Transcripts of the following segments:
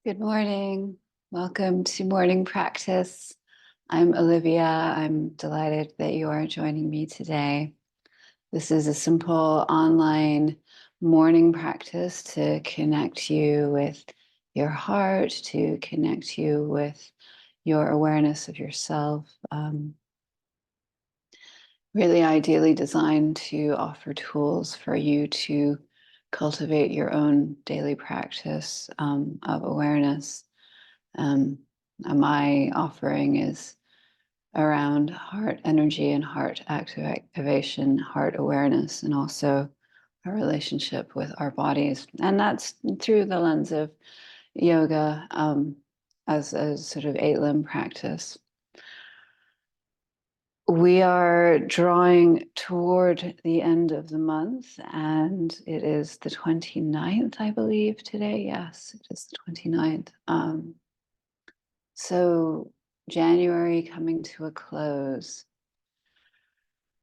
Good morning. Welcome to morning practice. I'm Olivia. I'm delighted that you are joining me today. This is a simple online morning practice to connect you with your heart, to connect you with your awareness of yourself. Really ideally designed to offer tools for you to cultivate your own daily practice of awareness. My offering is around heart energy and heart activation, heart awareness, and also our relationship with our bodies. And that's through the lens of yoga as a sort of 8-limb practice. We are drawing toward the end of the month, and it is the 29th, I believe, today. Yes, it is the 29th. So January coming to a close.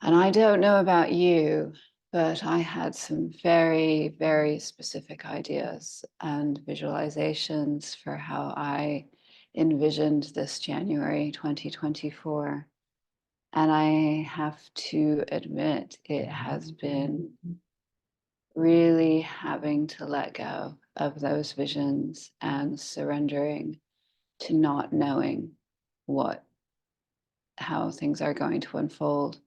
And I don't know about you, but I had some very, very specific ideas and visualizations for how I envisioned this January 2024. And I have to admit, it has been really having to let go of those visions and surrendering to not knowing how things are going to unfold.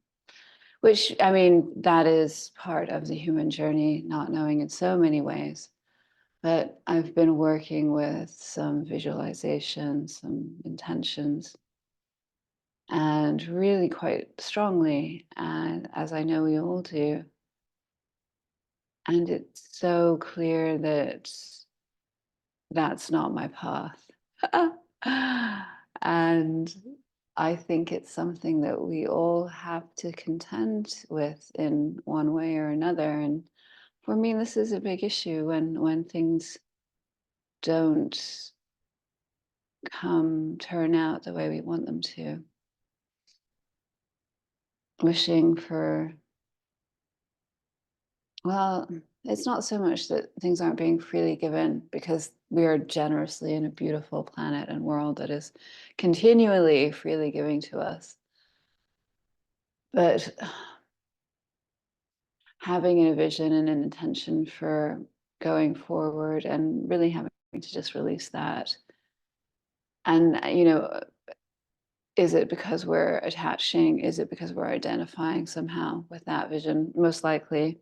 Which, I mean, that is part of the human journey, not knowing in so many ways. But I've been working with some visualization, some intentions, and really quite strongly, and as I know we all do. And it's so clear that that's not my path. And I think it's something that we all have to contend with in one way or another. And for me, this is a big issue when things don't turn out the way we want them to. Wishing for, well, it's not so much that things aren't being freely given, because we are generously in a beautiful planet and world that is continually freely giving to us. But having a vision and an intention for going forward and really having to just release that. And, is it because we're attaching? Is it because we're identifying somehow with that vision? Most likely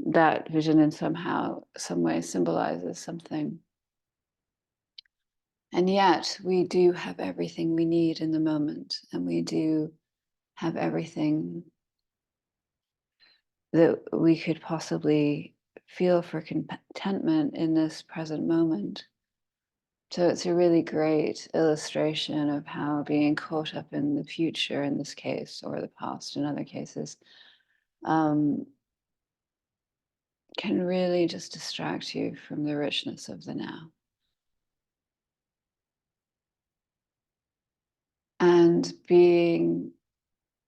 that vision in some way symbolizes something. And yet we do have everything we need in the moment, and we do have everything that we could possibly feel for contentment in this present moment. So it's a really great illustration of how being caught up in the future in this case, or the past in other cases, um, can really just distract you from the richness of the now. And being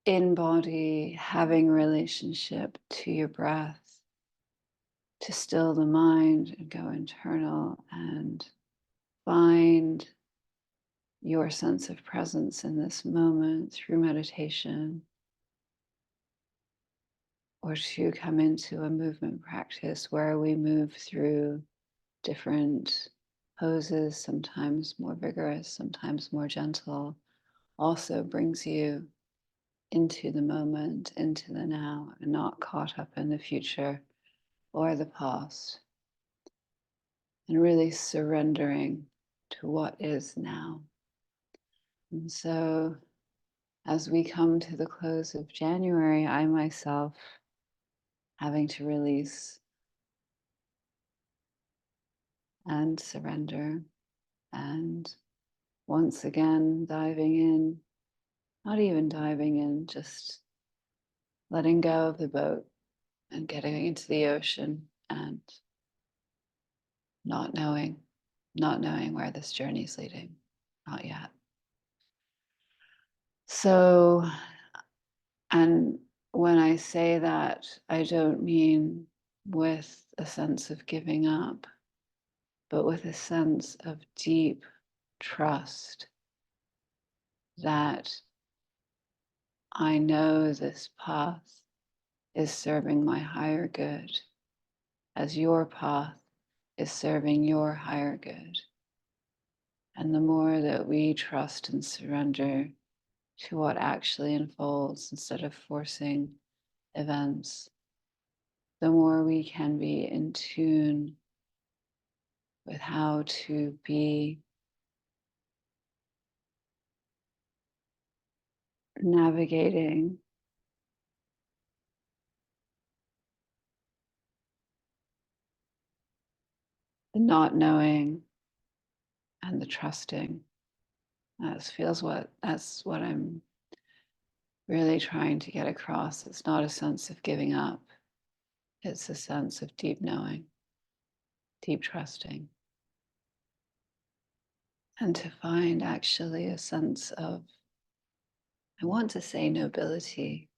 in body, having relationship to your breath, to still the mind and go internal and find your sense of presence in this moment through meditation, or to come into a movement practice where we move through different poses, sometimes more vigorous, sometimes more gentle, also brings you into the moment, into the now, and not caught up in the future or the past, and really surrendering to what is now. And so, as we come to the close of January, I myself having to release and surrender, and once again diving in, not even diving in, just letting go of the boat and getting into the ocean, and not knowing, not knowing where this journey is leading, not yet. So, and when I say that, I don't mean with a sense of giving up. but with a sense of deep trust that I know this path is serving my higher good, as your path is serving your higher good. And the more that we trust and surrender to what actually unfolds instead of forcing events, the more we can be in tune with how to be navigating the not knowing and the trusting. That's what I'm really trying to get across. It's not a sense of giving up. It's a sense of deep knowing, deep trusting. And to find actually a sense of, I want to say nobility.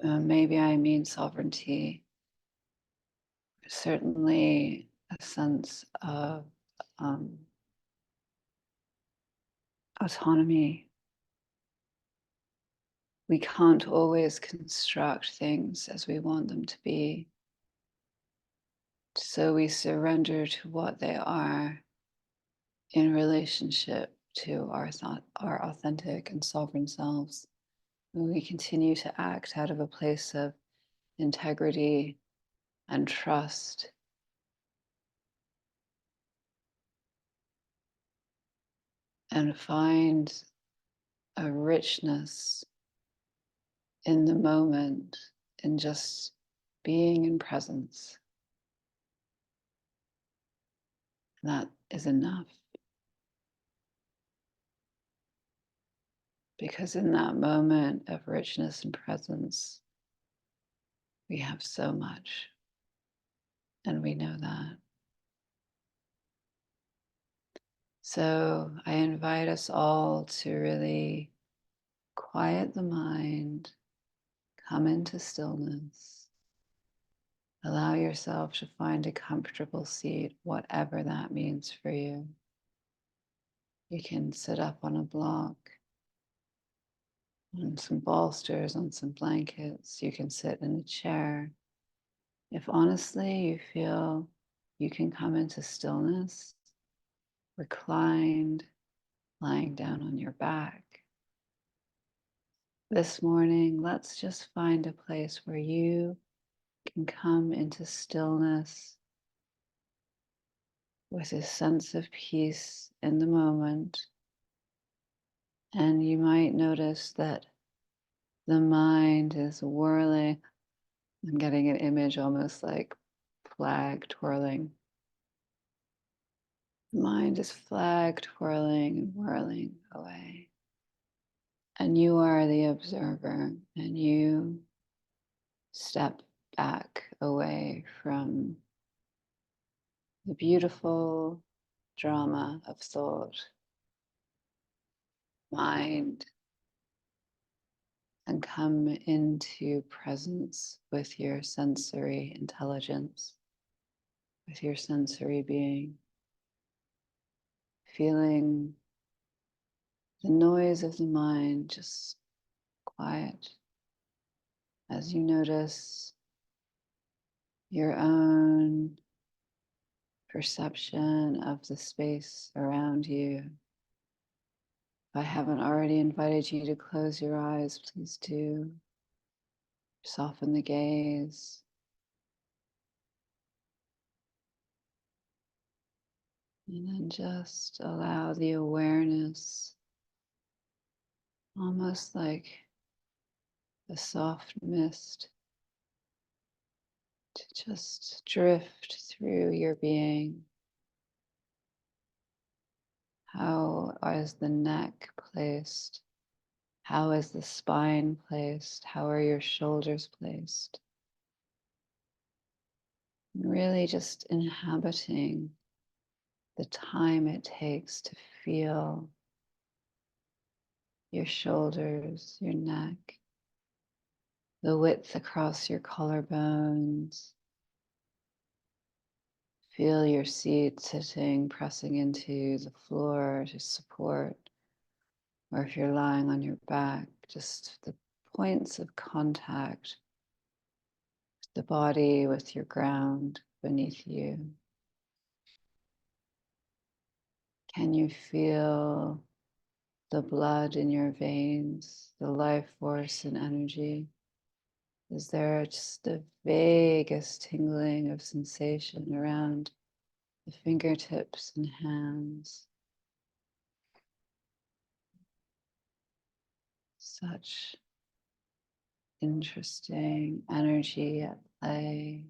Maybe I mean sovereignty. Certainly a sense of um, autonomy. We can't always construct things as we want them to be. So we surrender to what they are in relationship to our authentic and sovereign selves. And we continue to act out of a place of integrity and trust. And find a richness in the moment, in just being in presence. That is enough. Because in that moment of richness and presence, we have so much. And we know that. So I invite us all to really quiet the mind, come into stillness, allow yourself to find a comfortable seat, whatever that means for you. You can sit up on a block, on some bolsters, on some blankets. You can sit in a chair. If honestly you feel you can come into stillness, reclined, lying down on your back. This morning, let's just find a place where you can come into stillness with a sense of peace in the moment. And you might notice that the mind is whirling. I'm getting an image almost like flag twirling. The mind is flag twirling and whirling away. And you are the observer, and you step back away from the beautiful drama of thought, mind, and come into presence with your sensory intelligence, with your sensory being, feeling the noise of the mind just quiet as you notice your own perception of the space around you. If I haven't already invited you to close your eyes, please do. Soften the gaze. And then just allow the awareness, almost like a soft mist, to just drift through your being. How is the neck placed? How is the spine placed? How are your shoulders placed? And really just inhabiting the time it takes to feel your shoulders, your neck, the width across your collarbones. Feel your seat sitting, pressing into the floor to support, or if you're lying on your back, just the points of contact, the body with your ground beneath you. Can you feel the blood in your veins, the life force and energy? Is there just the vaguest tingling of sensation around the fingertips and hands? Such interesting energy at play.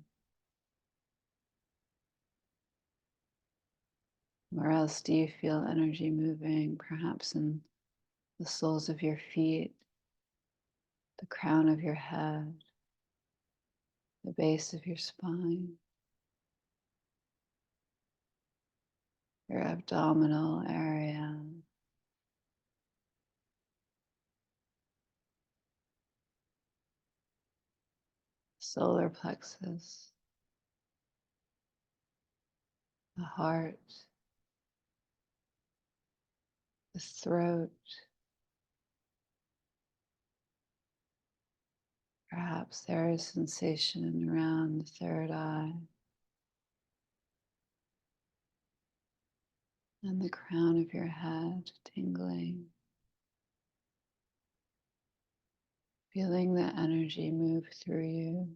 Where else do you feel energy moving? Perhaps in the soles of your feet, the crown of your head, the base of your spine, your abdominal area, solar plexus, the heart, the throat. Perhaps there is sensation around the third eye and the crown of your head tingling. Feeling the energy move through you.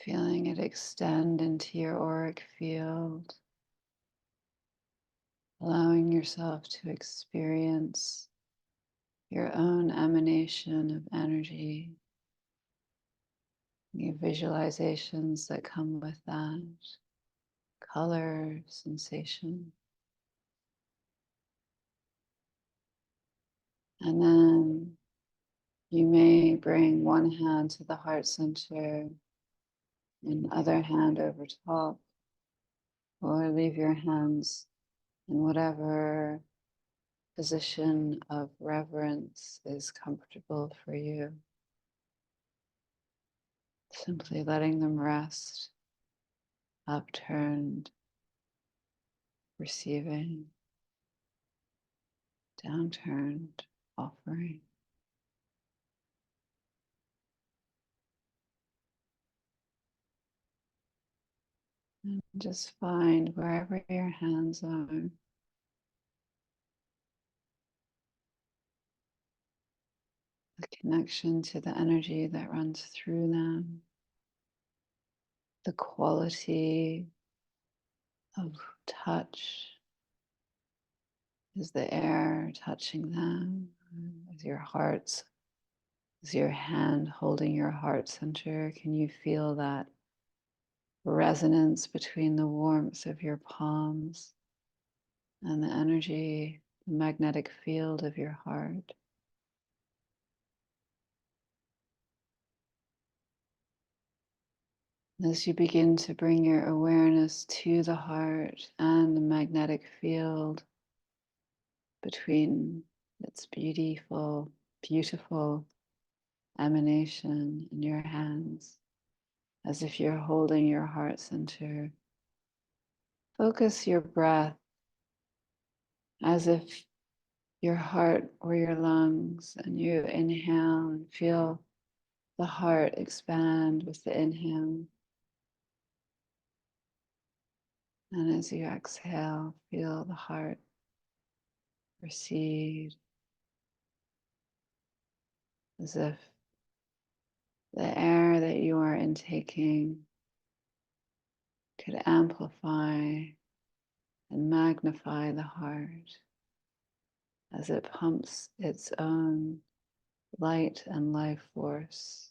Feeling it extend into your auric field. Allowing yourself to experience your own emanation of energy. The visualizations that come with that. Color, sensation. And then you may bring one hand to the heart center and other hand over top, or leave your hands in whatever position of reverence is comfortable for you. Simply letting them rest, upturned, receiving, downturned, offering. And just find wherever your hands are, the connection to the energy that runs through them, the quality of touch. Is the air touching them? Is your heart, is your hand holding your heart center? Can you feel that resonance between the warmth of your palms and the energy, the magnetic field of your heart? As you begin to bring your awareness to the heart and the magnetic field between its beautiful emanation in your hands, as if you're holding your heart center, focus your breath as if your heart were your lungs, and you inhale and feel the heart expand with the inhale. And as you exhale, feel the heart recede, as if the air that you are intaking could amplify and magnify the heart as it pumps its own light and life force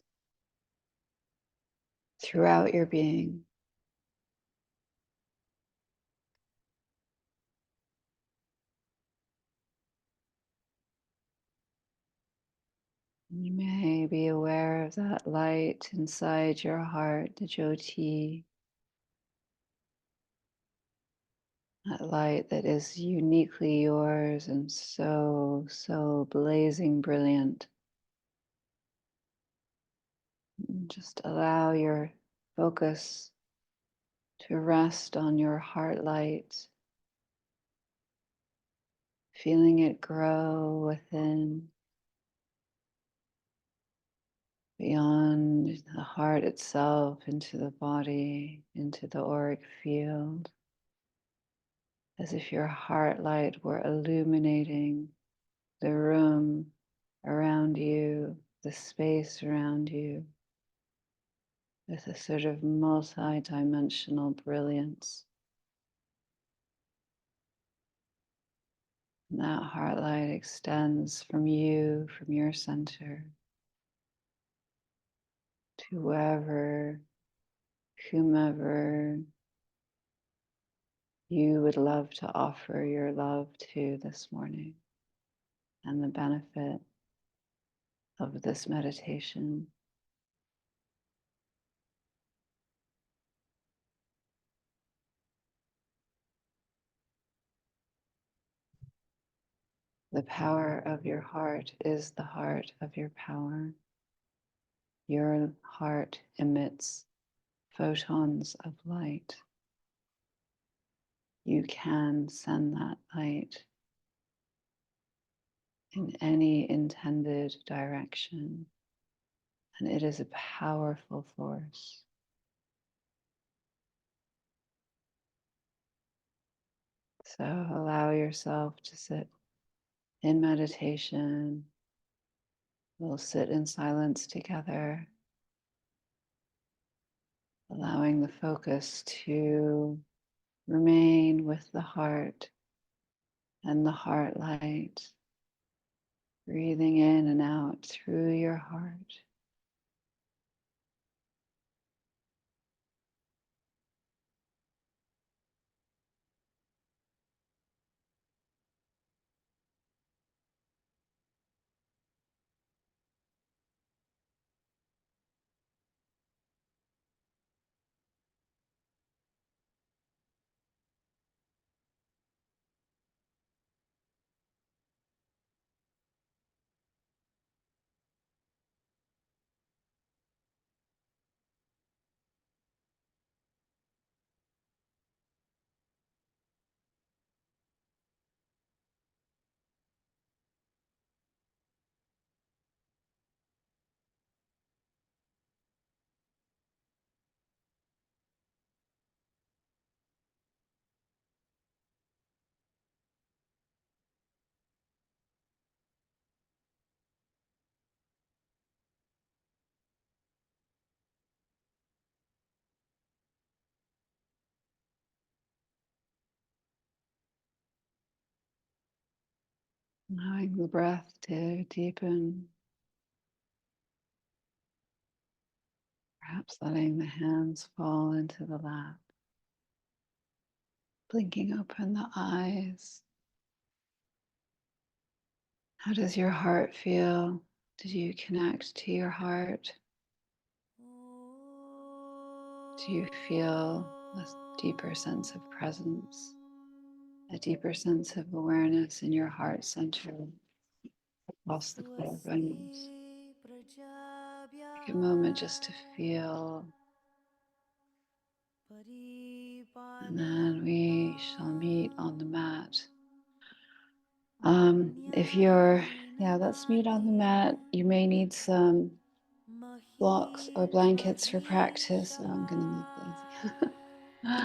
throughout your being. You may be aware of that light inside your heart, the Jyoti, that light that is uniquely yours and so blazing brilliant. And just allow your focus to rest on your heart light, feeling it grow within, beyond the heart itself, into the body, into the auric field, as if your heart light were illuminating the room around you, the space around you, with a sort of multi-dimensional brilliance. And that heart light extends from you, from your center, to whomever you would love to offer your love to this morning, and the benefit of this meditation. The power of your heart is the heart of your power. Your heart emits photons of light. You can send that light in any intended direction, and it is a powerful force. So allow yourself to sit in meditation. We'll sit in silence together, allowing the focus to remain with the heart and the heart light, breathing in and out through your heart. Allowing the breath to deepen, perhaps letting the hands fall into the lap, blinking open the eyes. How does your heart feel? Did you connect to your heart? Do you feel a deeper sense of presence, a deeper sense of awareness in your heart center across the collarbones? Take a moment just to feel, and then we shall meet on the mat. Let's meet on the mat. You may need some blocks or blankets for practice. So I'm going to move lazy.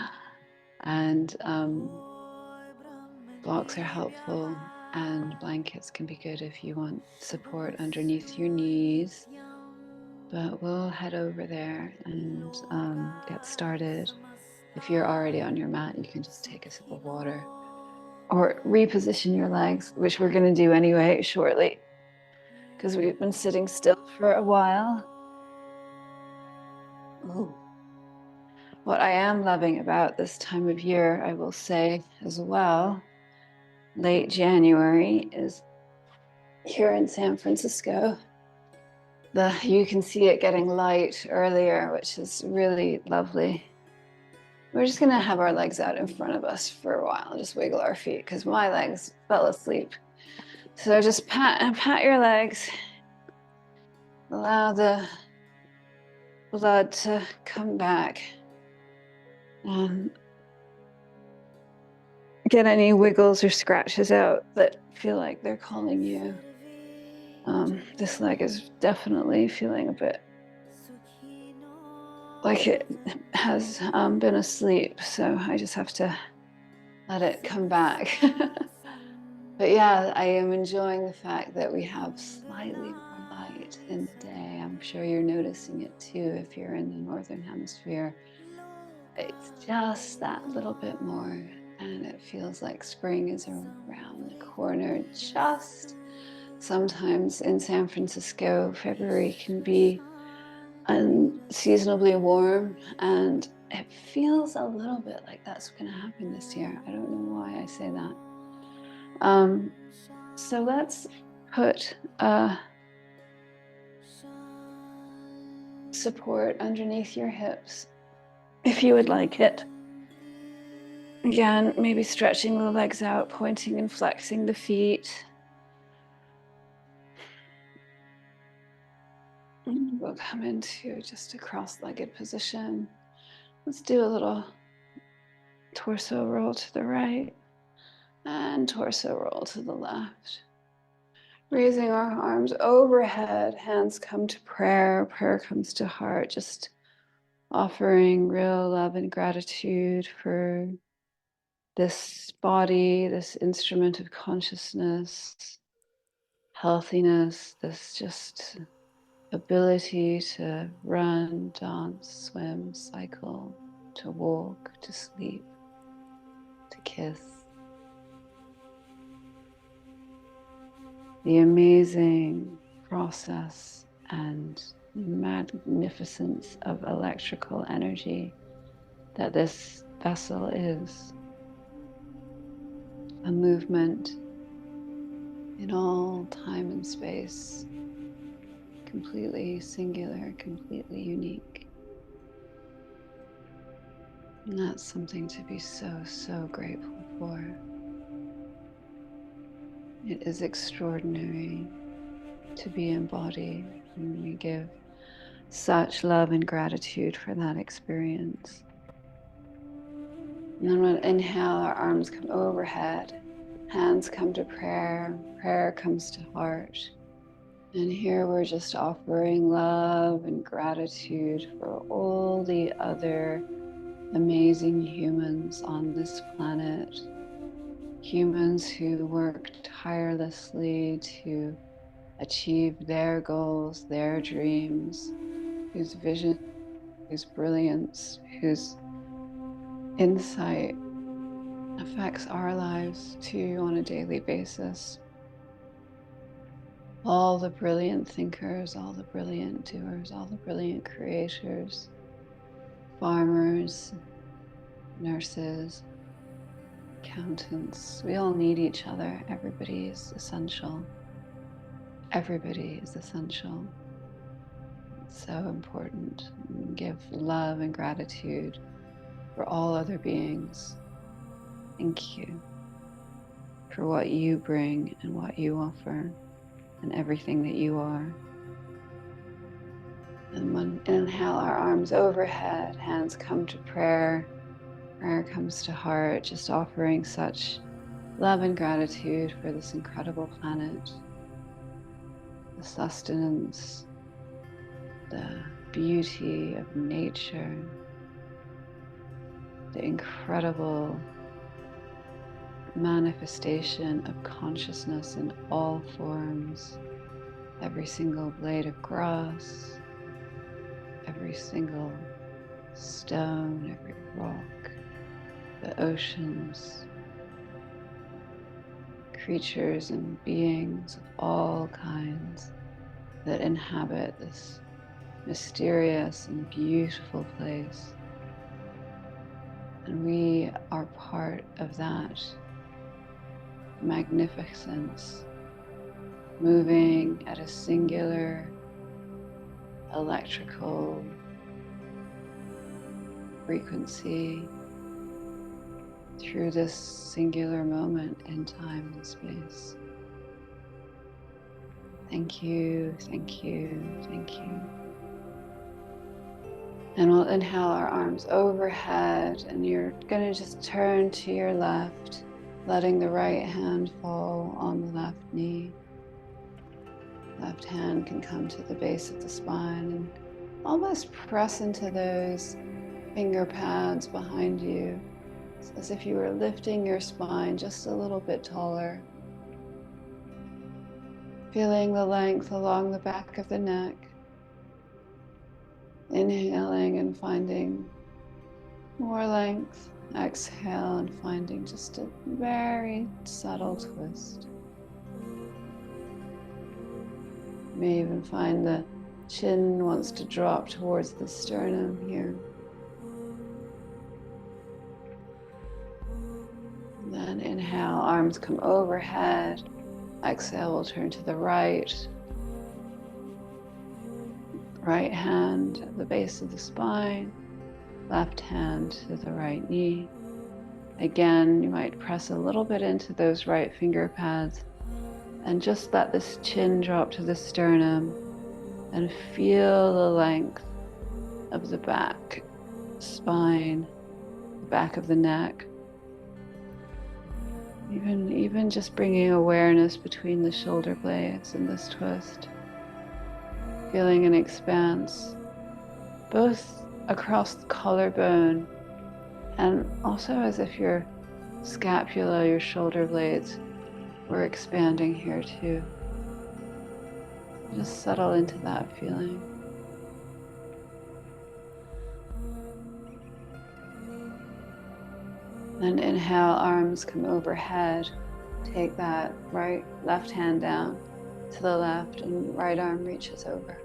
And blocks are helpful, and blankets can be good if you want support underneath your knees. But we'll head over there and get started. If you're already on your mat, you can just take a sip of water or reposition your legs, which we're going to do anyway shortly, because we've been sitting still for a while. Ooh. What I am loving about this time of year, I will say as well, late January, is here in San Francisco. You can see it getting light earlier, which is really lovely. We're just gonna have our legs out in front of us for a while, just wiggle our feet, because my legs fell asleep. So just pat your legs. Allow the blood to come back and get any wiggles or scratches out that feel like they're calling you. This leg is definitely feeling a bit like it has been asleep, so I just have to let it come back. But yeah, I am enjoying the fact that we have slightly more light in the day. I'm sure you're noticing it too if you're in the Northern Hemisphere. It's just that little bit more, and it feels like spring is around the corner. Just sometimes in San Francisco, February can be unseasonably warm, and it feels a little bit like that's going to happen this year. I don't know why I say that. So let's put support underneath your hips if you would like it. Again, maybe stretching the legs out, pointing and flexing the feet. And we'll come into just a cross-legged position. Let's do a little torso roll to the right and torso roll to the left. Raising our arms overhead, hands come to prayer, prayer comes to heart, just offering real love and gratitude for this body, this instrument of consciousness, healthiness, this just ability to run, dance, swim, cycle, to walk, to sleep, to kiss. The amazing process and magnificence of electrical energy that this vessel is. A movement in all time and space, completely singular, completely unique. And that's something to be so, so grateful for. It is extraordinary to be embodied, and we give such love and gratitude for that experience. And then we'll inhale, our arms come overhead, hands come to prayer, prayer comes to heart. And here we're just offering love and gratitude for all the other amazing humans on this planet. Humans who work tirelessly to achieve their goals, their dreams, whose vision, whose brilliance, whose insight affects our lives too on a daily basis. All the brilliant thinkers, all the brilliant doers, all the brilliant creators, farmers, nurses, accountants. We all need each other. Everybody is essential. Everybody is essential. It's so important. We give love and gratitude for all other beings. Thank you for what you bring and what you offer and everything that you are. And when inhale, our arms overhead, hands come to prayer, prayer comes to heart, just offering such love and gratitude for this incredible planet, the sustenance, the beauty of nature, the incredible manifestation of consciousness in all forms, every single blade of grass, every single stone, every rock, the oceans, creatures and beings of all kinds that inhabit this mysterious and beautiful place. And we are part of that magnificence, moving at a singular electrical frequency through this singular moment in time and space. Thank you, thank you, thank you. And we'll inhale our arms overhead, and you're going to just turn to your left, letting the right hand fall on the left knee. Left hand can come to the base of the spine and almost press into those finger pads behind you. It's as if you were lifting your spine just a little bit taller. Feeling the length along the back of the neck. Inhaling and finding more length. Exhale and finding just a very subtle twist. You may even find the chin wants to drop towards the sternum here. And then inhale, arms come overhead. Exhale, we'll turn to the right. Right hand at the base of the spine. Left hand to the right knee. Again, you might press a little bit into those right finger pads and just let this chin drop to the sternum and feel the length of the back, spine, the back of the neck. Even just bringing awareness between the shoulder blades in this twist. Feeling an expanse, both across the collarbone and also as if your scapula, your shoulder blades were expanding here too. Just settle into that feeling. Then inhale, arms come overhead. Take that left hand down to the left and right arm reaches over.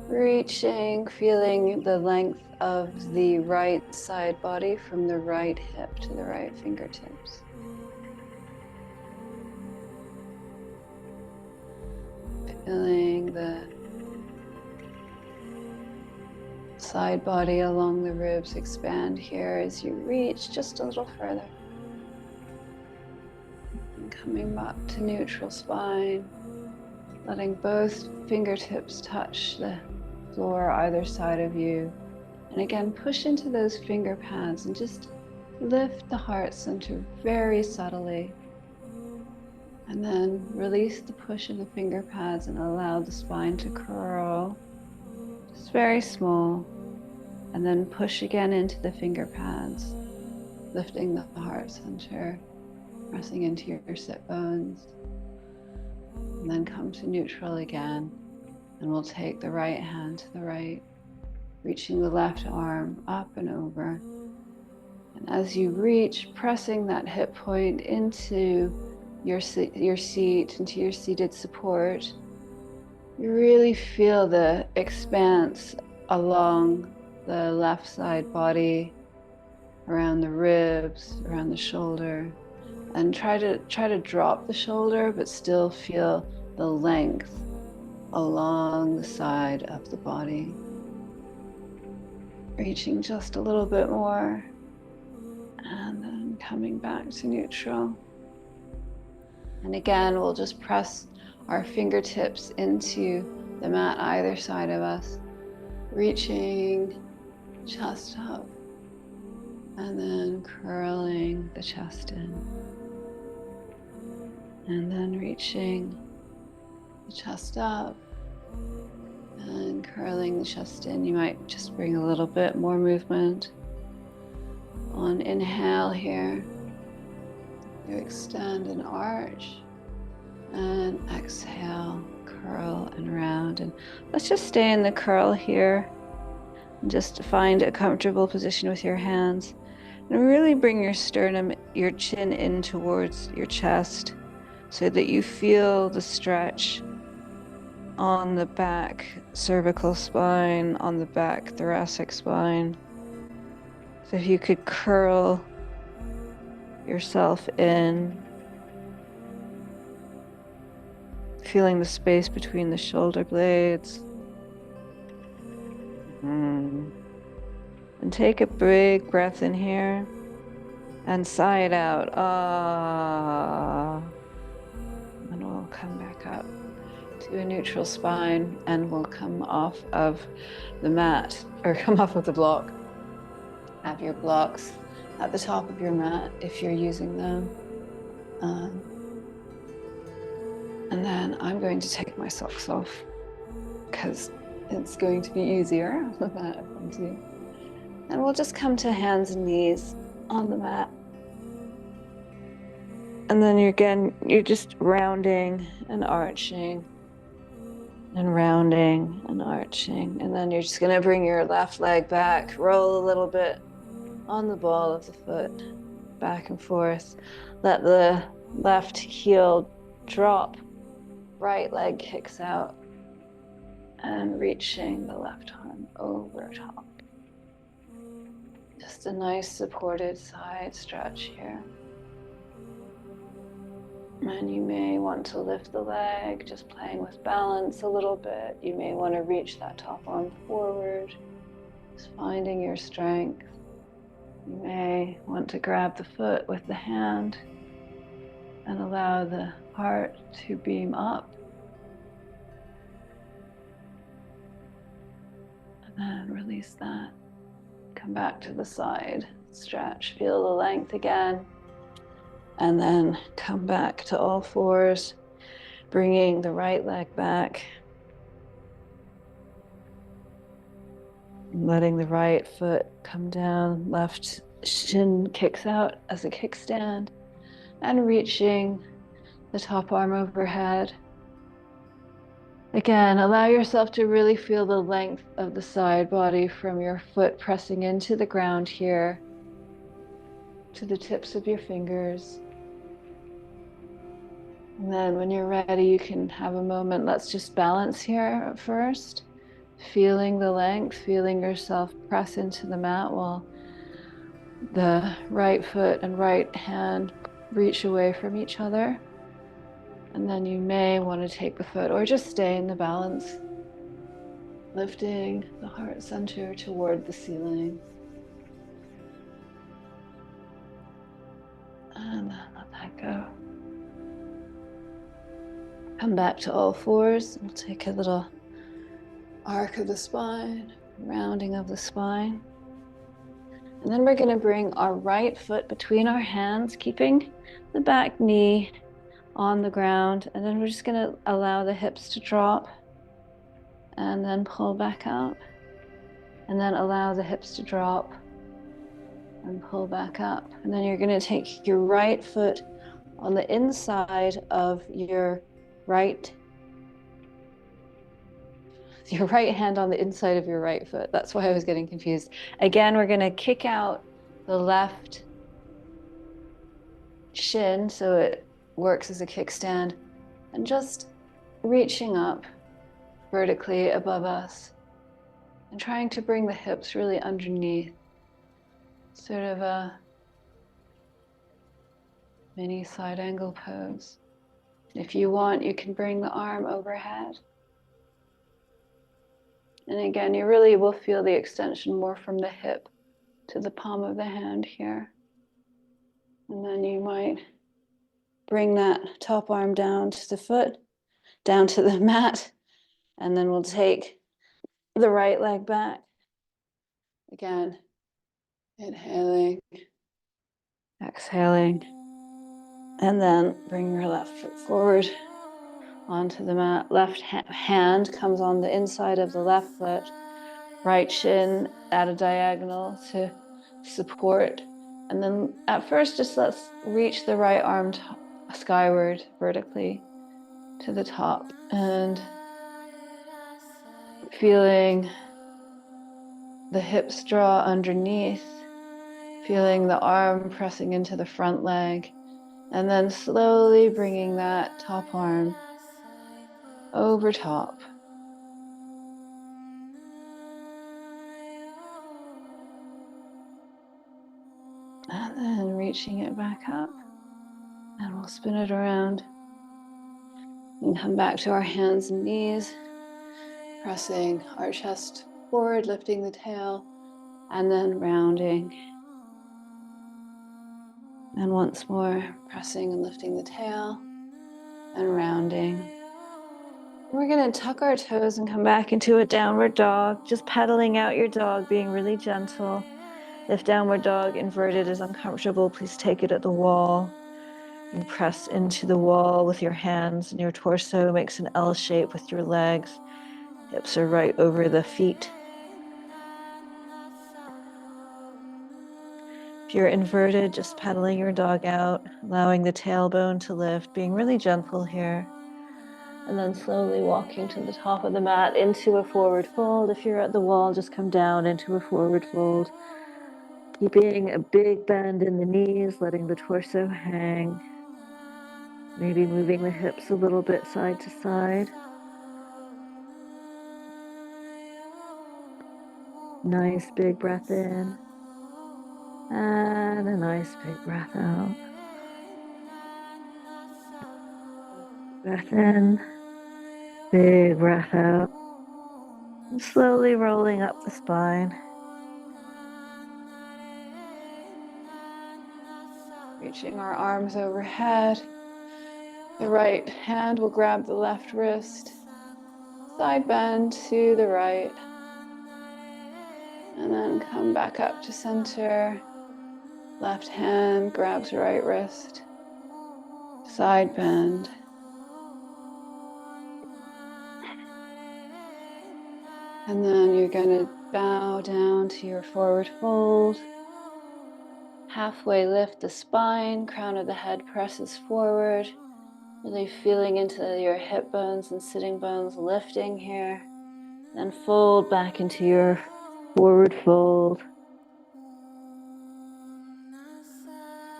Reaching, feeling the length of the right side body from the right hip to the right fingertips. Feeling the side body along the ribs expand here as you reach just a little further. And coming back to neutral spine, letting both fingertips touch the floor either side of you. And again, push into those finger pads and just lift the heart center very subtly. And then release the push of the finger pads and allow the spine to curl, just very small. And then push again into the finger pads, lifting the heart center, pressing into your sit bones. And then come to neutral again. And we'll take the right hand to the right, reaching the left arm up and over. And as you reach, pressing that hip point into your seat, into your seated support, you really feel the expanse along the left side body, around the ribs, around the shoulder, and try to drop the shoulder, but still feel the length along the side of the body. Reaching just a little bit more, and then coming back to neutral. And again, we'll just press our fingertips into the mat either side of us, reaching chest up, and then curling the chest in. And then reaching the chest up and curling the chest in. You might just bring a little bit more movement. On inhale here, you extend and arch, and exhale, curl and round. And let's just stay in the curl here. And just find a comfortable position with your hands. And really bring your sternum, your chin in towards your chest so that you feel the stretch on the back cervical spine, on the back thoracic spine. So if you could curl yourself in, feeling the space between the shoulder blades. And take a big breath in here and sigh it out. Ah. And we'll come back up to a neutral spine, and we'll come off of the mat, or come off of the block. Have your blocks at the top of your mat if you're using them. And then I'm going to take my socks off because it's going to be easier with that if I do. And we'll just come to hands and knees on the mat. And then you're just rounding and arching and rounding and arching. And then you're just going to bring your left leg back, roll a little bit on the ball of the foot, back and forth. Let the left heel drop, right leg kicks out, and reaching the left arm over top. Just a nice supported side stretch here. And you may want to lift the leg, just playing with balance a little bit. You may want to reach that top arm forward, just finding your strength. You may want to grab the foot with the hand and allow the heart to beam up. And then release that. Come back to the side, stretch, feel the length again. And then come back to all fours, bringing the right leg back. Letting the right foot come down, left shin kicks out as a kickstand, and reaching the top arm overhead. Again, allow yourself to really feel the length of the side body from your foot pressing into the ground here to the tips of your fingers. And then when you're ready, you can have a moment. Let's just balance here at first. Feeling the length, feeling yourself press into the mat while the right foot and right hand reach away from each other. And then you may want to take the foot or just stay in the balance, lifting the heart center toward the ceiling. And then let that go. Come back to all fours. We'll take a little arc of the spine, rounding of the spine. And then we're going to bring our right foot between our hands, keeping the back knee on the ground. And then we're just going to allow the hips to drop and then pull back up. And then allow the hips to drop and pull back up. And then you're going to take your right foot on the inside of your right hand on the inside of your right foot. That's why I was getting confused. Again, we're going to kick out the left shin so it works as a kickstand, and just reaching up vertically above us and trying to bring the hips really underneath, sort of a mini side angle pose. If you want, you can bring the arm overhead. And again, you really will feel the extension more from the hip to the palm of the hand here. And then you might bring that top arm down to the foot, down to the mat, and then we'll take the right leg back. Again, inhaling, exhaling, and then bring your left foot forward onto the mat. Left hand comes on the inside of the left foot, right shin at a diagonal to support. And then at first, just let's reach the right arm skyward vertically to the top and feeling the hips draw underneath, feeling the arm pressing into the front leg, and then slowly bringing that top arm over top. And then reaching it back up, and we'll spin it around and come back to our hands and knees, pressing our chest forward, lifting the tail, and then rounding. And once more, pressing and lifting the tail and rounding. We're going to tuck our toes and come back into a downward dog, just pedaling out your dog, being really gentle. If downward dog inverted is uncomfortable, please take it at the wall. You press into the wall with your hands, and your torso makes an L shape with your legs. Hips are right over the feet. If you're inverted, just pedaling your dog out, allowing the tailbone to lift, being really gentle here. And then slowly walking to the top of the mat into a forward fold. If you're at the wall, just come down into a forward fold. Keeping a big bend in the knees, letting the torso hang. Maybe moving the hips a little bit side to side. Nice big breath in. And a nice big breath out. Breath in. Big breath out. And slowly rolling up the spine. Reaching our arms overhead. The right hand will grab the left wrist. Side bend to the right. And then come back up to center. Left hand grabs right wrist. Side bend. And then you're going to bow down to your forward fold. Halfway lift the spine, crown of the head presses forward. Really feeling into your hip bones and sitting bones lifting here. Then fold back into your forward fold.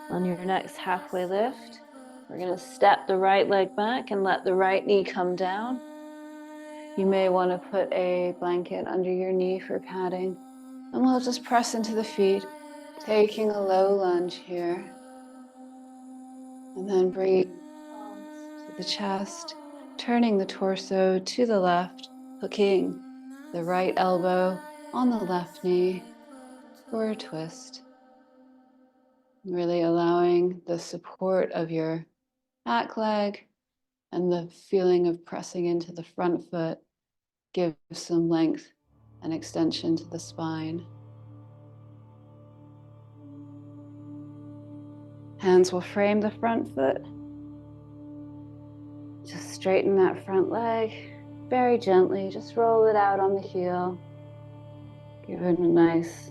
On your next halfway lift, we're going to step the right leg back and let the right knee come down. You may want to put a blanket under your knee for padding. And we'll just press into the feet, taking a low lunge here. And then bringing palms to the chest, turning the torso to the left, hooking the right elbow on the left knee for a twist. Really allowing the support of your back leg and the feeling of pressing into the front foot give some length and extension to the spine. Hands will frame the front foot. Just straighten that front leg very gently. Just roll it out on the heel. Give it a nice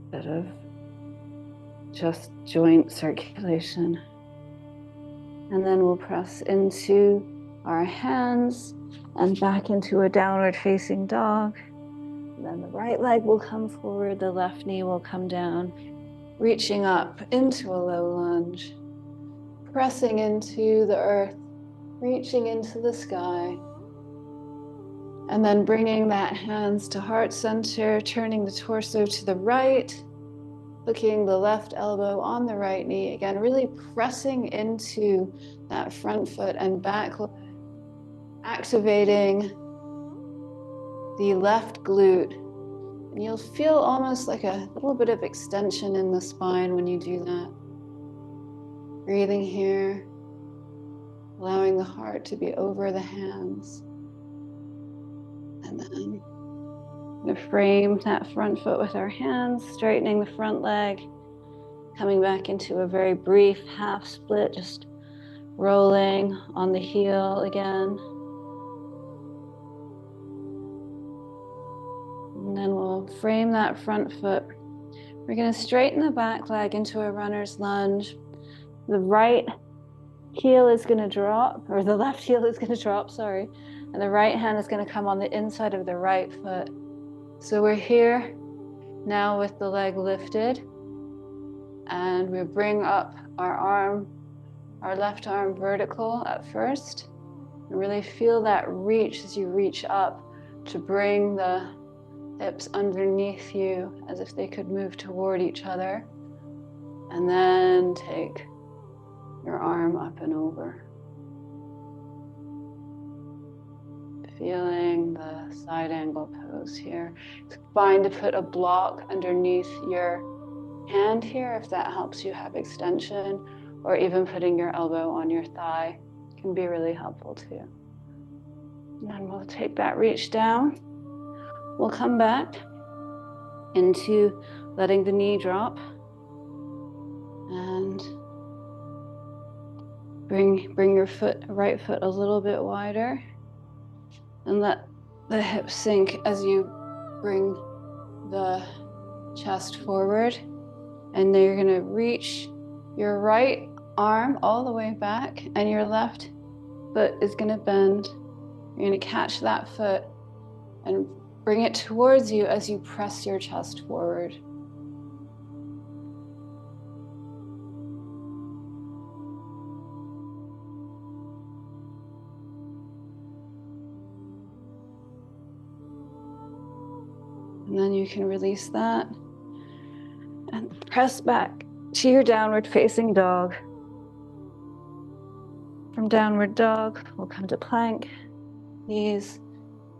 bit of just joint circulation. And then we'll press into our hands and back into a downward facing dog. And then the right leg will come forward, the left knee will come down, reaching up into a low lunge, pressing into the earth, reaching into the sky. And then bringing that hands to heart center, turning the torso to the right, hooking the left elbow on the right knee. Again, really pressing into that front foot and back leg, activating the left glute. And you'll feel almost like a little bit of extension in the spine when you do that. Breathing here, allowing the heart to be over the hands. And then I'm going to frame that front foot with our hands, straightening the front leg, coming back into a very brief half split, just rolling on the heel again. And then we'll frame that front foot. We're going to straighten the back leg into a runner's lunge. The right heel is going to drop, or the left heel is going to drop, sorry. And the right hand is going to come on the inside of the right foot. So we're here now with the leg lifted. And we bring up our left arm vertical at first. And really feel that reach as you reach up to bring the hips underneath you as if they could move toward each other. And then take your arm up and over. Feeling the side angle pose here. It's fine to put a block underneath your hand here if that helps you have extension, or even putting your elbow on your thigh can be really helpful too. And then we'll take that reach down. We'll come back into letting the knee drop and bring your right foot a little bit wider and let the hips sink as you bring the chest forward. And then you're going to reach your right arm all the way back and your left foot is going to bend. You're going to catch that foot and bring it towards you as you press your chest forward. And then you can release that and press back to your downward facing dog. From downward dog, we'll come to plank, knees,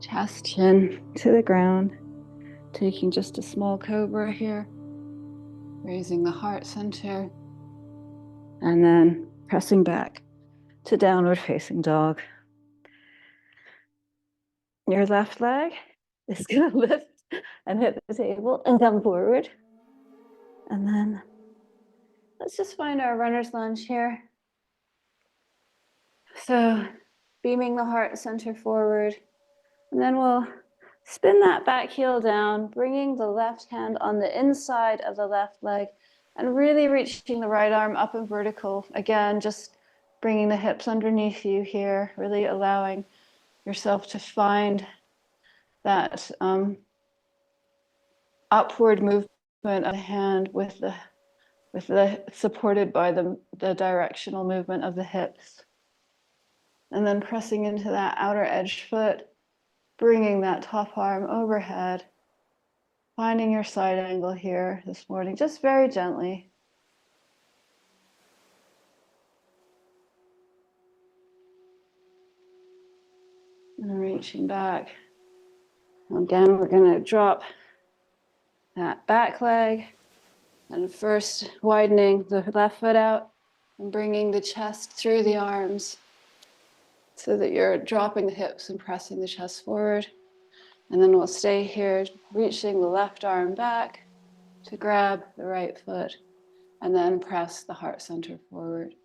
chest, chin to the ground. Taking just a small cobra here, raising the heart center, and then pressing back to downward facing dog. Your left leg is going to lift and hit the table and come forward. And then let's just find our runner's lunge here. So beaming the heart center forward, and then we'll spin that back heel down, bringing the left hand on the inside of the left leg and really reaching the right arm up and vertical. Again, just bringing the hips underneath you here, really allowing yourself to find that upward movement of the hand with the supported by the directional movement of the hips. And then pressing into that outer edge foot, bringing that top arm overhead, finding your side angle here this morning, just very gently. And reaching back. Again, we're going to drop that back leg and first widening the left foot out and bringing the chest through the arms so that you're dropping the hips and pressing the chest forward. And then we'll stay here, reaching the left arm back to grab the right foot and then press the heart center forward.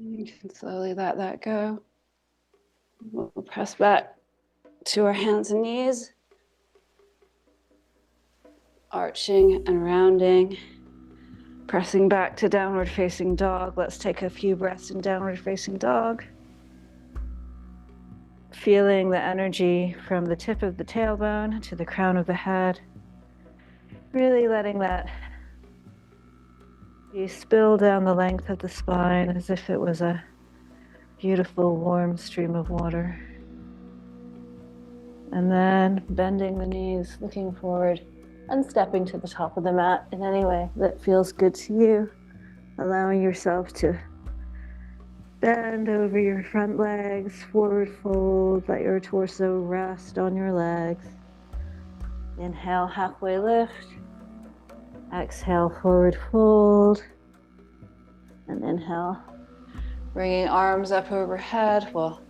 You can slowly let that go. We'll press back to our hands and knees, arching and rounding, pressing back to downward facing dog. Let's take a few breaths in downward facing dog. Feeling the energy from the tip of the tailbone to the crown of the head. Really letting that you spill down the length of the spine as if it was a beautiful warm stream of water. And then bending the knees, looking forward and stepping to the top of the mat in any way that feels good to you. Allowing yourself to bend over your front legs, forward fold, let your torso rest on your legs. Inhale, halfway lift. Exhale, forward fold. And inhale, bringing arms up overhead. We'll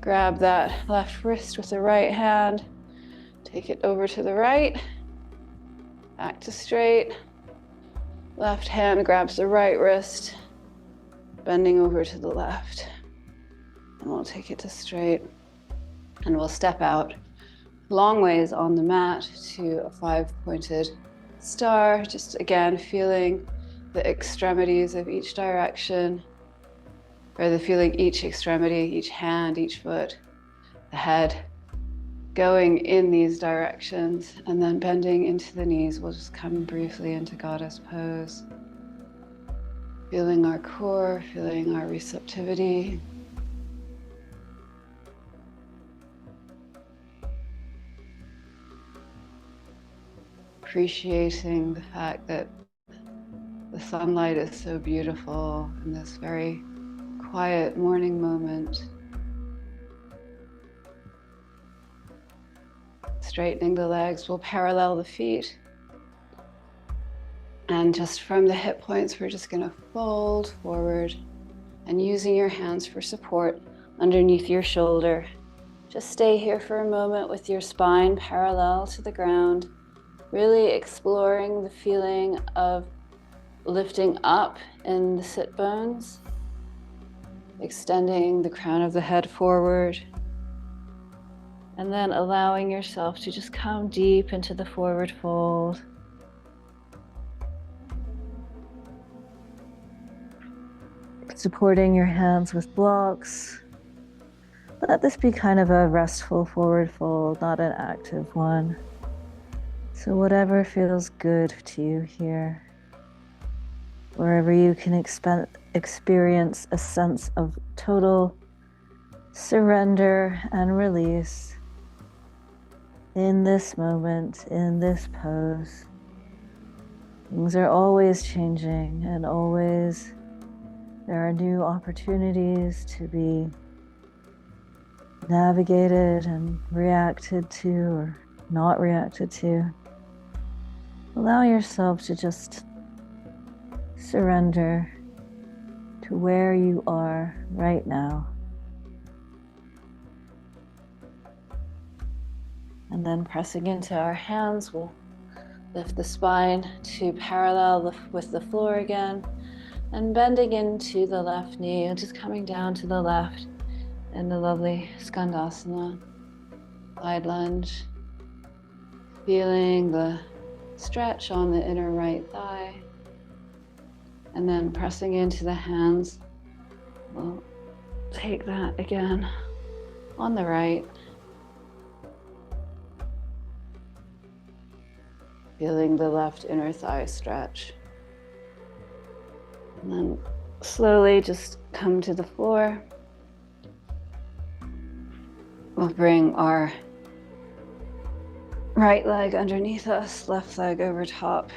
grab that left wrist with the right hand. Take it over to the right. Back to straight. Left hand grabs the right wrist. Bending over to the left. And we'll take it to straight. And we'll step out long ways on the mat to a 5-pointed star, just again feeling the extremities of each direction, or the feeling each extremity, each hand, each foot, the head going in these directions, and then bending into the knees. We'll just come briefly into goddess pose, feeling our core, feeling our receptivity. Appreciating the fact that the sunlight is so beautiful in this very quiet morning moment. Straightening the legs, we'll parallel the feet. And just from the hip points, we're just gonna fold forward and using your hands for support underneath your shoulder. Just stay here for a moment with your spine parallel to the ground, really exploring the feeling of lifting up in the sit bones, extending the crown of the head forward, and then allowing yourself to just come deep into the forward fold. Supporting your hands with blocks. Let this be kind of a restful forward fold, not an active one. So whatever feels good to you here, wherever you can experience a sense of total surrender and release in this moment, in this pose. Things are always changing, and always there are new opportunities to be navigated and reacted to or not reacted to. Allow yourself to just surrender to where you are right now. And then pressing into our hands, we'll lift the spine to parallel with the floor again, and bending into the left knee and just coming down to the left in the lovely Skandasana, side lunge. Feeling the stretch on the inner right thigh. And then pressing into the hands, we'll take that again on the right. Feeling the left inner thigh stretch. And then slowly just come to the floor. We'll bring our right leg underneath us, left leg over top.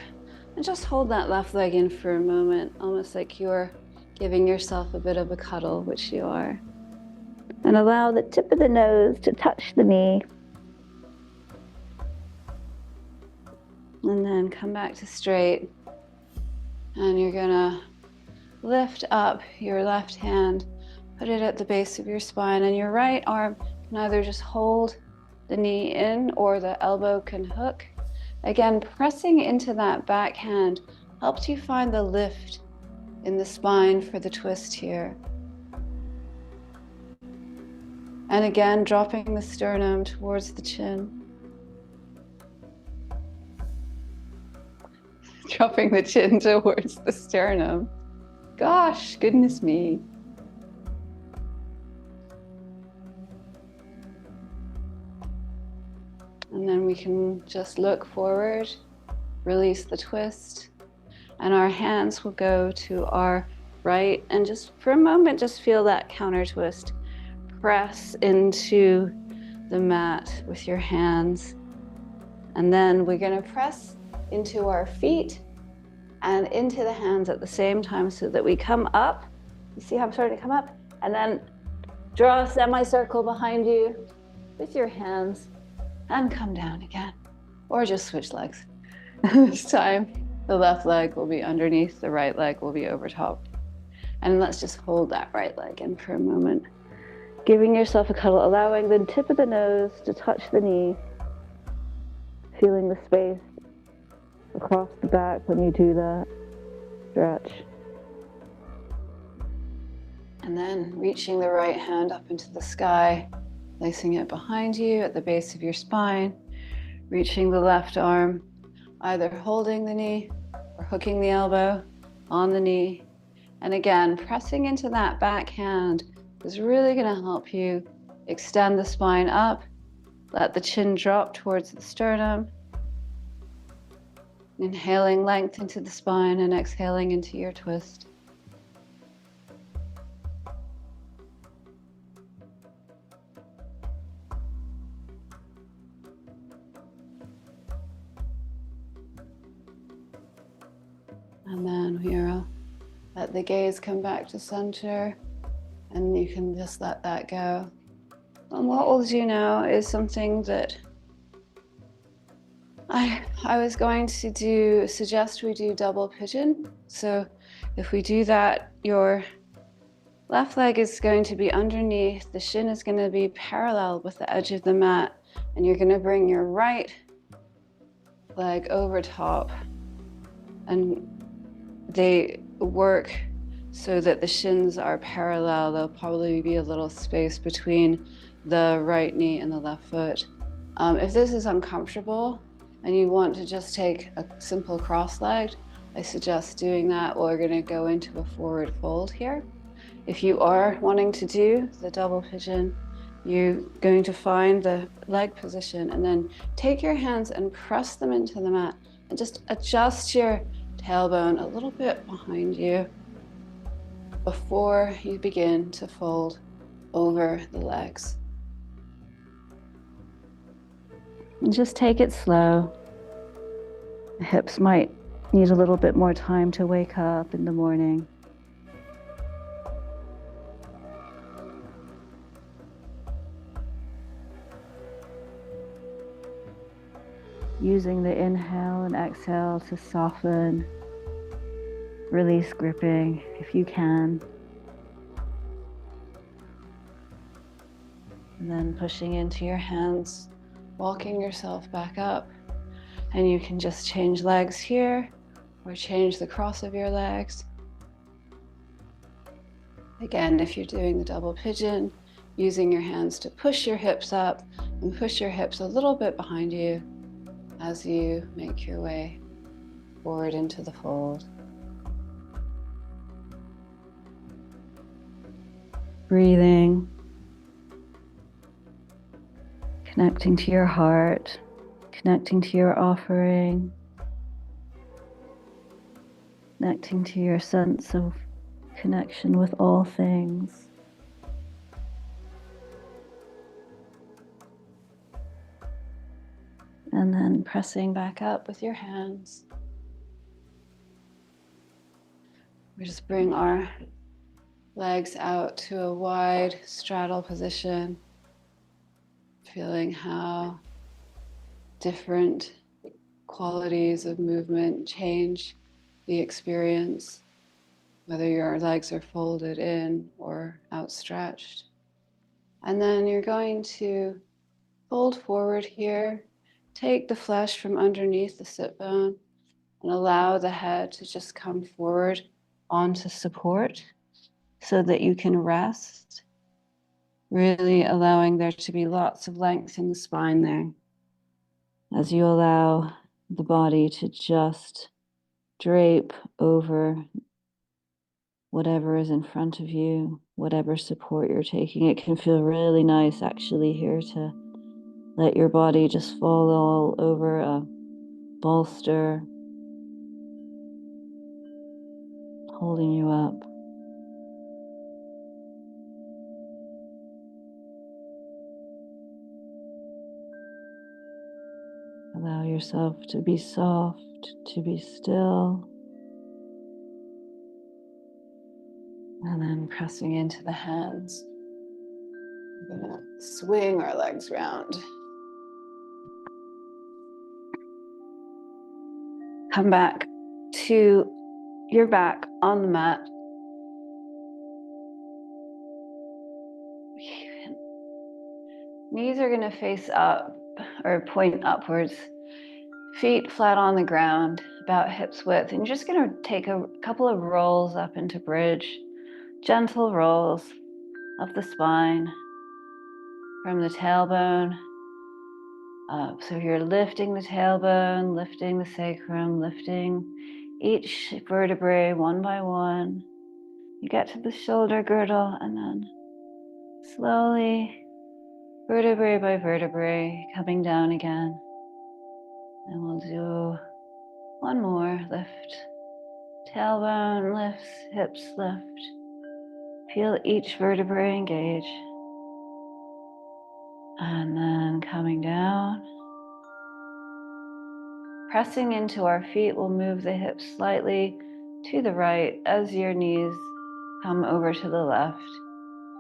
And just hold that left leg in for a moment, almost like you're giving yourself a bit of a cuddle, which you are. And allow the tip of the nose to touch the knee. And then come back to straight. And you're gonna lift up your left hand, put it at the base of your spine, and your right arm can either just hold the knee in or the elbow can hook. Again, pressing into that back hand helps you find the lift in the spine for the twist here. And again, dropping the sternum towards the chin. Dropping the chin towards the sternum. Gosh, goodness me. And then we can just look forward, release the twist, and our hands will go to our right, and just for a moment, just feel that counter twist. Press into the mat with your hands. And then we're gonna press into our feet and into the hands at the same time so that we come up. You see how I'm starting to come up? And then draw a semicircle behind you with your hands and come down again. Or just switch legs. This time, the left leg will be underneath, the right leg will be over top. And let's just hold that right leg in for a moment. Giving yourself a cuddle, allowing the tip of the nose to touch the knee. Feeling the space across the back when you do that stretch. And then reaching the right hand up into the sky, placing it behind you at the base of your spine, reaching the left arm, either holding the knee or hooking the elbow on the knee. And again, pressing into that back hand is really going to help you extend the spine up, let the chin drop towards the sternum, inhaling length into the spine and exhaling into your twist. And then we'll let the gaze come back to center, and you can just let that go. And what we'll do now is something that I was going to suggest we do double pigeon. So if we do that, your left leg is going to be underneath, the shin is going to be parallel with the edge of the mat, and you're going to bring your right leg over top, and they work so that the shins are parallel. There'll probably be a little space between the right knee and the left foot. If this is uncomfortable and you want to just take a simple cross-legged, I suggest doing that. We're going to go into a forward fold here. If you are wanting to do the double pigeon, you're going to find the leg position and then take your hands and press them into the mat and just adjust your tailbone a little bit behind you before you begin to fold over the legs. And just take it slow. The hips might need a little bit more time to wake up in the morning. Using the inhale and exhale to soften, release gripping if you can. And then pushing into your hands, walking yourself back up. And you can just change legs here or change the cross of your legs. Again, if you're doing the double pigeon, using your hands to push your hips up and push your hips a little bit behind you as you make your way forward into the fold. Breathing, connecting to your heart, connecting to your offering, connecting to your sense of connection with all things. And then pressing back up with your hands. We just bring our legs out to a wide straddle position, feeling how different qualities of movement change the experience, whether your legs are folded in or outstretched. And then you're going to fold forward here, take the flesh from underneath the sit bone and allow the head to just come forward onto support so that you can rest, really allowing there to be lots of length in the spine there as you allow the body to just drape over whatever is in front of you, whatever support you're taking. It can feel really nice actually here to let your body just fall all over a bolster, holding you up. Allow yourself to be soft, to be still. And then pressing into the hands. We're gonna swing our legs round. Come back to your back on the mat. Knees are gonna face up or point upwards. Feet flat on the ground, about hips width. And you're just gonna take a couple of rolls up into bridge. Gentle rolls of the spine from the tailbone up. So you're lifting the tailbone, lifting the sacrum, lifting each vertebrae one by one. You get to the shoulder girdle and then slowly, vertebrae by vertebrae, coming down again. And we'll do one more lift. Tailbone lifts, hips lift. Feel each vertebrae engage. And then coming down. Pressing into our feet, we'll move the hips slightly to the right as your knees come over to the left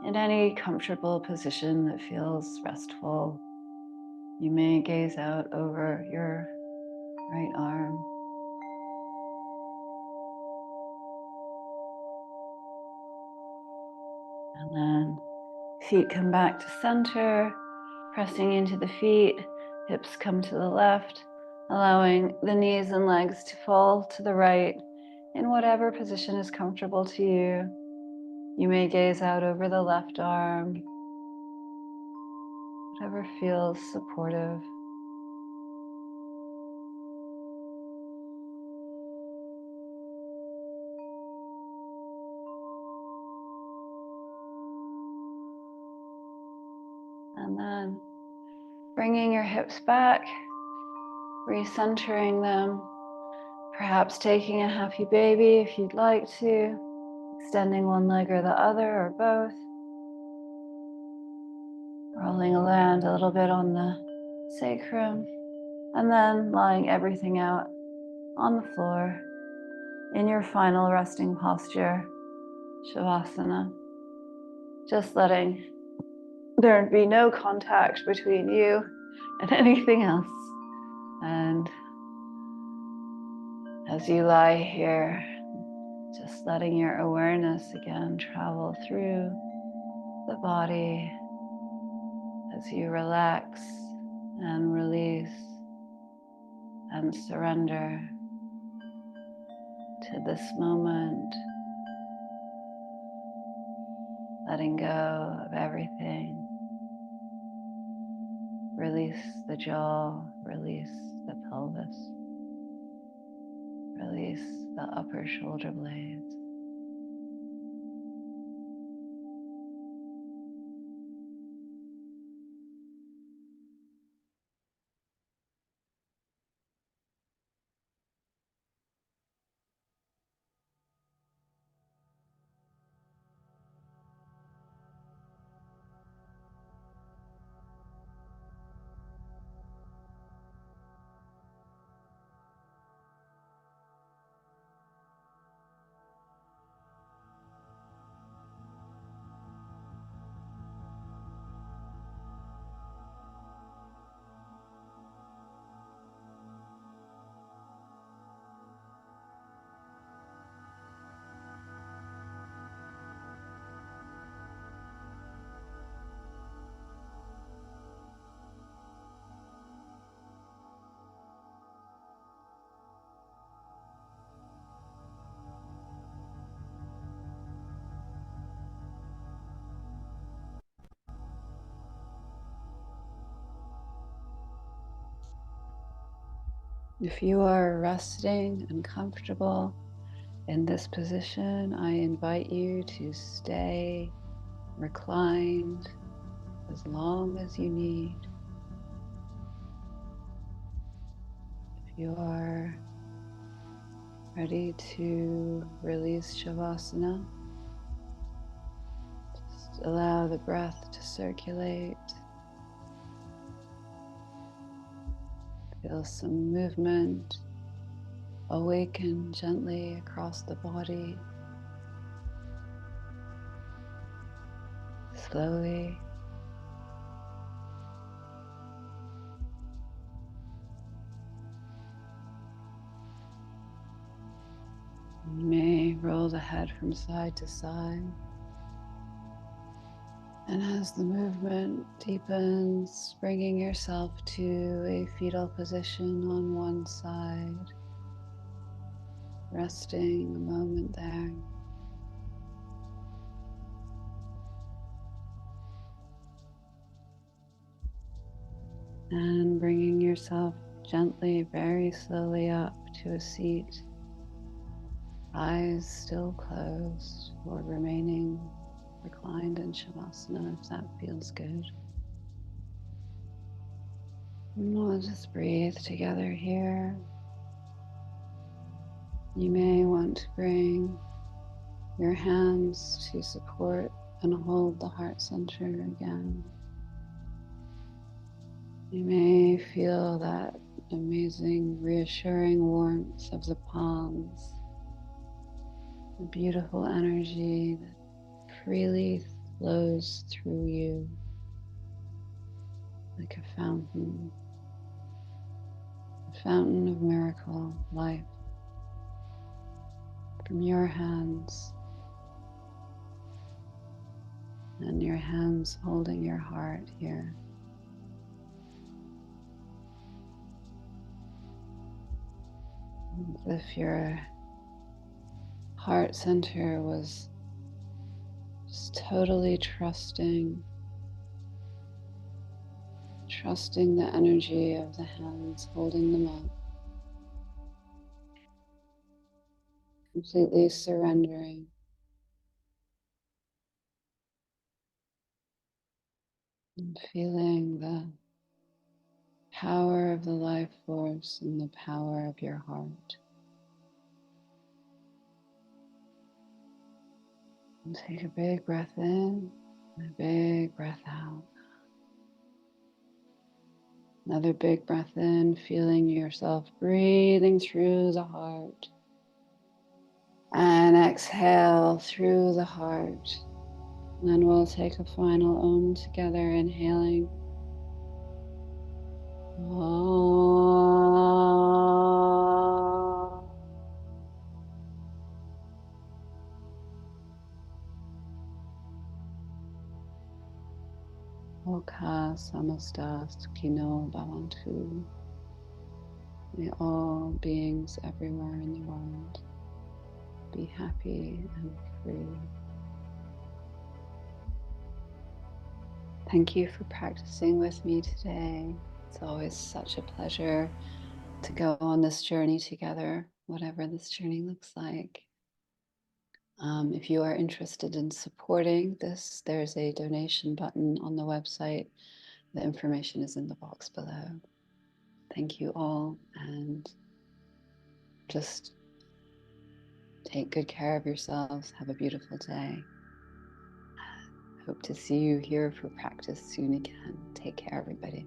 in any comfortable position that feels restful. You may gaze out over your right arm. And then feet come back to center, pressing into the feet, hips come to the left, allowing the knees and legs to fall to the right in whatever position is comfortable to you. You may gaze out over the left arm, whatever feels supportive. And then bringing your hips back, recentering them, perhaps taking a happy baby if you'd like to, extending one leg or the other or both. Rolling around a little bit on the sacrum, and then lying everything out on the floor in your final resting posture, Shavasana. Just letting there be no contact between you and anything else. And as you lie here, just letting your awareness again travel through the body as you relax and release and surrender to this moment, letting go of everything. Release the jaw, release the pelvis, release the upper shoulder blades. If you are resting and comfortable in this position, I invite you to stay reclined as long as you need. If you are ready to release Shavasana, just allow the breath to circulate. Feel some movement. Awaken gently across the body. Slowly. You may roll the head from side to side. And as the movement deepens, bringing yourself to a fetal position on one side, resting a moment there. And bringing yourself gently, very slowly up to a seat, eyes still closed or remaining reclined in Shavasana if that feels good. And we'll just breathe together here. You may want to bring your hands to support and hold the heart center again. You may feel that amazing, reassuring warmth of the palms, the beautiful energy that freely flows through you like a fountain of fountain of miracle life from your hands, and your hands holding your heart here. As if your heart center was just totally trusting the energy of the hands holding them up, completely surrendering and feeling the power of the life force and the power of your heart. And take a big breath in and a big breath out. Another big breath in, feeling yourself breathing through the heart. And exhale through the heart. And then we'll take a final Om together, inhaling. Oka samasta sukhino bhavantu. May all beings everywhere in the world be happy and free. Thank you for practicing with me today. It's always such a pleasure to go on this journey together, whatever this journey looks like. If you are interested in supporting this, there's a donation button on the website. The information is in the box below. Thank you all, and just take good care of yourselves. Have a beautiful day. Hope to see you here for practice soon again. Take care, everybody.